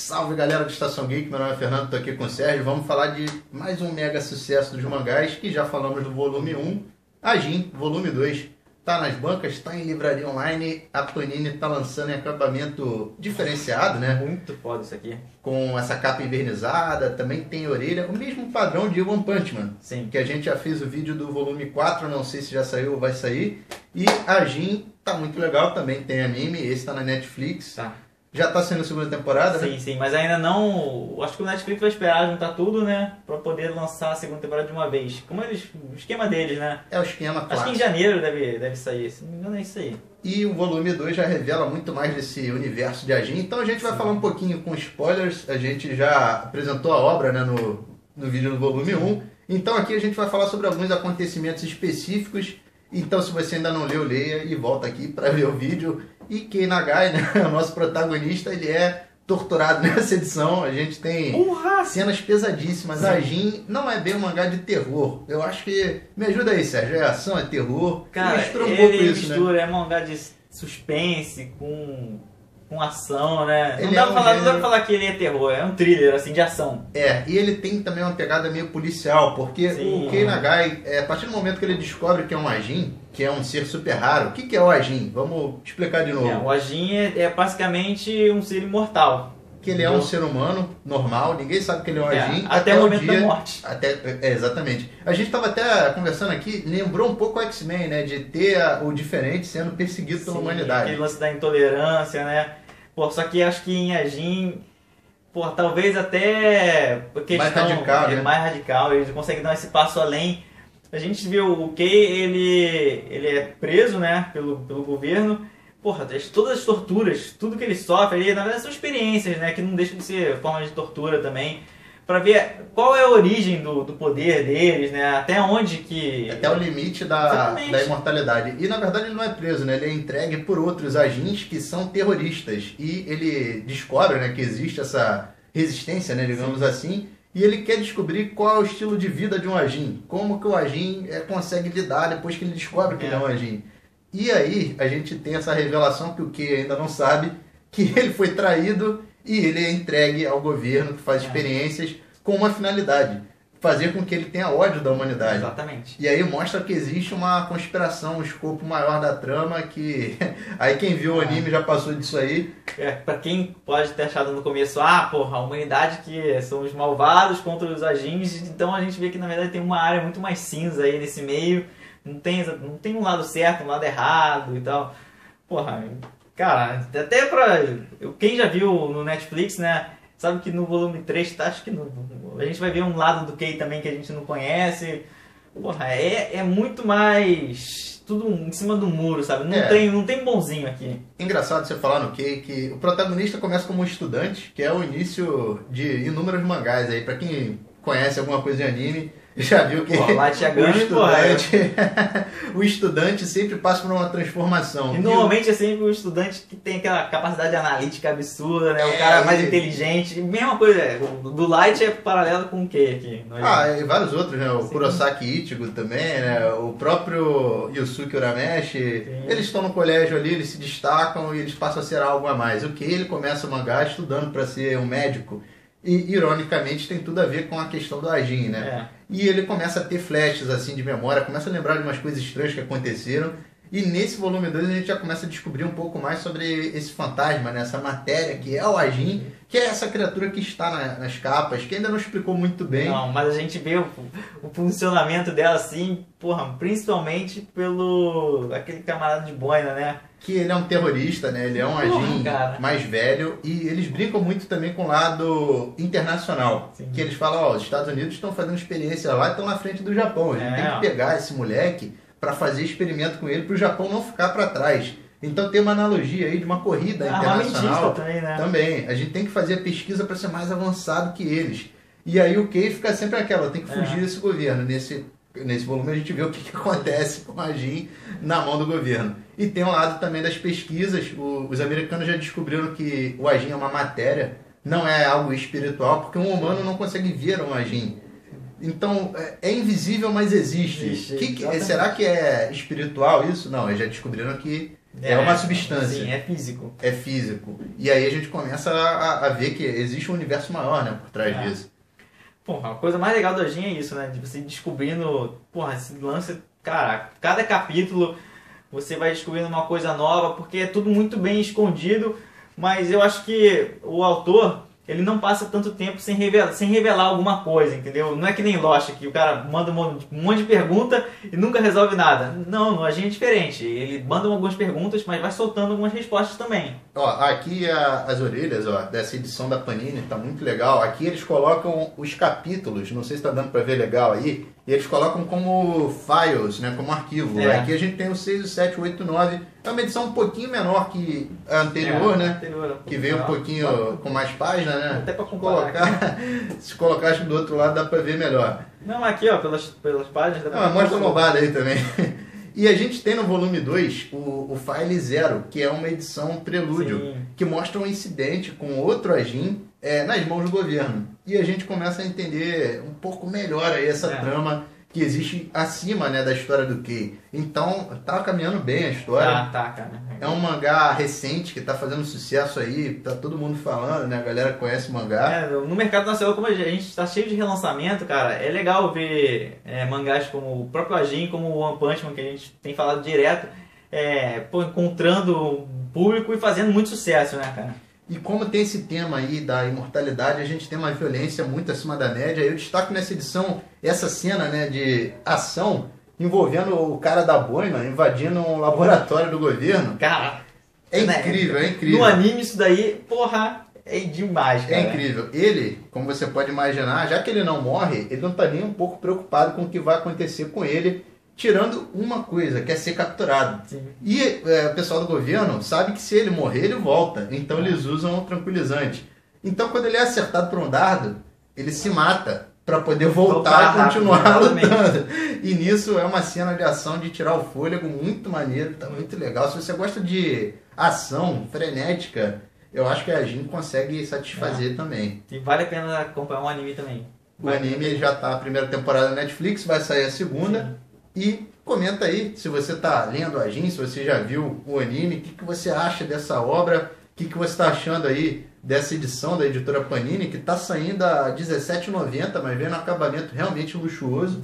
Salve galera do Estação Geek, meu nome é Fernando, tô aqui com o Sérgio. Vamos falar de mais um mega sucesso dos mangás, que já falamos do volume 1, Ajin, volume 2. Tá nas bancas, tá em livraria online, a Panini tá lançando em acabamento diferenciado, né? Muito foda isso aqui. Com essa capa invernizada, também tem orelha, o mesmo padrão de One Punch Man. Sim. Que a gente já fez o vídeo do volume 4, não sei se já saiu ou vai sair. E Ajin tá muito legal, também tem anime, esse tá na Netflix. Tá. Já tá sendo a segunda temporada, né? Sim, sim, mas ainda não. Acho que o Netflix vai esperar juntar tudo, né? Pra poder lançar a segunda temporada de uma vez. Como eles. O esquema deles, né? É o esquema Acho clássico. que em janeiro deve sair. Se não me engano, é isso aí. E o volume 2 já revela muito mais desse universo de Ajin. Então a gente vai falar um pouquinho com spoilers. A gente já apresentou a obra, né, no vídeo do volume 1. Então aqui a gente vai falar sobre alguns acontecimentos específicos. Então se você ainda não leu, leia e volta aqui para ver o vídeo. E Kei Nagai, né, o nosso protagonista, ele é torturado nessa edição. A gente tem cenas pesadíssimas. Sim. Ajin não é bem um mangá de terror. Eu acho que... Me ajuda aí, Sérgio. É ação, é terror? Cara, Mistura um ele pouco isso, né? mistura, é mangá de suspense com ação, né? Ele Não dá, é pra um falar, não dá gênero- pra falar que ele é terror, é um thriller, assim, de ação. É, e ele tem também uma pegada meio policial, porque Sim. o Kei Nagai, a partir do momento que ele descobre que é um Ajin, que é um ser super raro, o que que é o Ajin? Vamos explicar de novo. O Ajin é basicamente um ser imortal. Que ele é um ser humano normal, ninguém sabe que ele é um É, Ajin, até o momento da morte. Exatamente. A gente estava até conversando aqui, lembrou um pouco o X-Men, né? De ter o diferente sendo perseguido pela Sim, humanidade. aquele lance da intolerância, né? Pô, só que acho que em Ajin, pô, talvez até questão Mais radical, né? mais radical, ele consegue dar esse passo além. A gente viu o Kei, ele é preso, né, pelo governo. Porra, todas as torturas, tudo que ele sofre, ele, na verdade são experiências, né, que não deixam de ser formas de tortura também. Pra ver qual é a origem do poder deles, né, até onde que... Até o limite Exatamente. da imortalidade. E na verdade ele não é preso, né? Ele é entregue por outros agentes que são terroristas. E ele descobre, né, que existe essa resistência, né, digamos assim. E ele quer descobrir qual é o estilo de vida de um Ajin. Como que o Ajin consegue lidar depois que ele descobre que ele é um Ajin. E aí a gente tem essa revelação que o Kei ainda não sabe, que ele foi traído e ele é entregue ao governo que faz experiências com uma finalidade. Fazer com que ele tenha ódio da humanidade. Exatamente. E aí mostra que existe uma conspiração, um escopo maior da trama que... Aí quem viu o anime já passou disso aí. Pra quem pode ter achado no começo, porra, a humanidade que são os malvados contra os Ajins, então a gente vê que na verdade tem uma área muito mais cinza aí nesse meio, não tem um lado certo, um lado errado e tal. Porra, cara, até pra... Quem já viu no Netflix, né, sabe que no volume 3, tá, acho que a gente vai ver um lado do Kei também que a gente não conhece. Porra, é muito mais... Tudo em cima do muro, sabe? Não tem bonzinho aqui. Engraçado você falar no Kei que o protagonista começa como um estudante, que é o início de inúmeros mangás aí. Pra quem conhece alguma coisa de anime, já viu que Light Yagami, o estudante sempre passa por uma transformação. E normalmente é sempre o estudante que tem aquela capacidade analítica absurda, né? O cara mais inteligente. Mesma coisa, o do Light é paralelo com o Kei aqui. E vários outros, né? O Kurosaki Ichigo também, né? O próprio Yusuke Urameshi. Eles estão no colégio ali, eles se destacam e eles passam a ser algo a mais. O Kei, ele começa o mangá estudando para ser um médico. E, ironicamente, tem tudo a ver com a questão do Ajin, né? E ele começa a ter flashes, assim, de memória, começa a lembrar de umas coisas estranhas que aconteceram. E nesse volume 2 a gente já começa a descobrir um pouco mais sobre esse fantasma, né? Essa matéria que é o Ajin, que é essa criatura que está nas capas, que ainda não explicou muito bem. Não, mas a gente vê o funcionamento dela assim, porra, principalmente pelo aquele camarada de boina, né? Que ele é um terrorista, né? Ele é um Ajin mais velho. E eles brincam muito também com o lado internacional. Sim. Que eles falam, os Estados Unidos estão fazendo experiência lá e estão na frente do Japão. A gente tem que pegar esse moleque para fazer experimento com ele para o Japão não ficar para trás. Então tem uma analogia aí de uma corrida internacional. Também, né? Também. A gente tem que fazer a pesquisa para ser mais avançado que eles. E aí o Kei fica sempre aquela, tem que fugir desse governo. Nesse volume a gente vê o que acontece com a Jin na mão do governo. E tem um lado também das pesquisas. Os americanos já descobriram que o Ajin é uma matéria, não é algo espiritual, porque um humano não consegue ver um Ajin. Então, é invisível, mas existe. Será que é espiritual isso? Não, eles já descobriram que É uma substância. Sim, é físico. É físico. E aí a gente começa a ver que existe um universo maior, né, por trás disso. Porra, a coisa mais legal do Ajin é isso, né? De você descobrindo, porra, esse lance, cara, cada capítulo você vai descobrindo uma coisa nova, porque é tudo muito bem escondido, mas eu acho que o autor, ele não passa tanto tempo sem revelar alguma coisa, entendeu? Não é que nem Lost, que o cara manda um monte de pergunta e nunca resolve nada. Não, no Ajin é diferente. Ele manda algumas perguntas, mas vai soltando algumas respostas também. Ó, aqui as orelhas, ó, dessa edição da Panini, tá muito legal. Aqui eles colocam os capítulos, não sei se tá dando pra ver legal aí, e eles colocam como files, né, como arquivo. Aqui a gente tem o 6, o 7, o 8, o 9. É uma edição um pouquinho menor que a anterior, né? Que veio um pouquinho com mais páginas, né? Até pra comparar. Se colocar do outro lado dá pra ver melhor. Não, aqui ó, pelas páginas... Dá pra mostra uma lombada aí também. E a gente tem no volume 2 o File Zero, que é uma edição prelúdio, Sim. que mostra um incidente com outro Ajin nas mãos do governo. E a gente começa a entender um pouco melhor aí essa trama que existe acima, né, da história do Kei. Então, tá caminhando bem a história. Tá, cara. É um mangá recente que tá fazendo sucesso aí, tá todo mundo falando, né? A galera conhece o mangá. No mercado nacional, como a gente tá cheio de relançamento, cara, é legal ver mangás como o próprio Ajin, como o One Punch Man, que a gente tem falado direto, encontrando público e fazendo muito sucesso, né, cara? E como tem esse tema aí da imortalidade, a gente tem uma violência muito acima da média. Eu destaco nessa edição essa cena, né, de ação envolvendo o cara da boina invadindo um laboratório do governo. Cara, é incrível, é incrível. No anime isso daí, porra, é demais, cara. É incrível. Ele, como você pode imaginar, já que ele não morre, ele não tá nem um pouco preocupado com o que vai acontecer com ele, tirando uma coisa, que é ser capturado. Sim. E o pessoal do governo sabe que se ele morrer, ele volta. Então eles usam um tranquilizante. Então quando ele é acertado por um dardo, ele se mata para poder voltar e continuar lutando. E nisso é uma cena de ação de tirar o fôlego muito maneiro, tá muito legal. Se você gosta de ação frenética, eu acho que a Ajin consegue satisfazer também. E vale a pena acompanhar um anime também. O anime já tá a primeira temporada na Netflix, vai sair a segunda. Sim. E comenta aí se você está lendo a Ajin, se você já viu o anime, o que você acha dessa obra, o que você está achando aí dessa edição da editora Panini, que está saindo a R$17,90, mas vem no acabamento realmente luxuoso.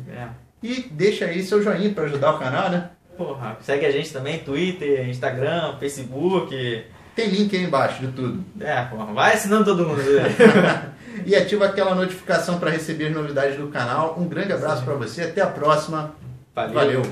E deixa aí seu joinha para ajudar o canal, né? Porra, segue a gente também, Twitter, Instagram, Facebook. Tem link aí embaixo de tudo. Porra, vai assinando todo mundo. E ativa aquela notificação para receber as novidades do canal. Um grande abraço para você, até a próxima. Valeu.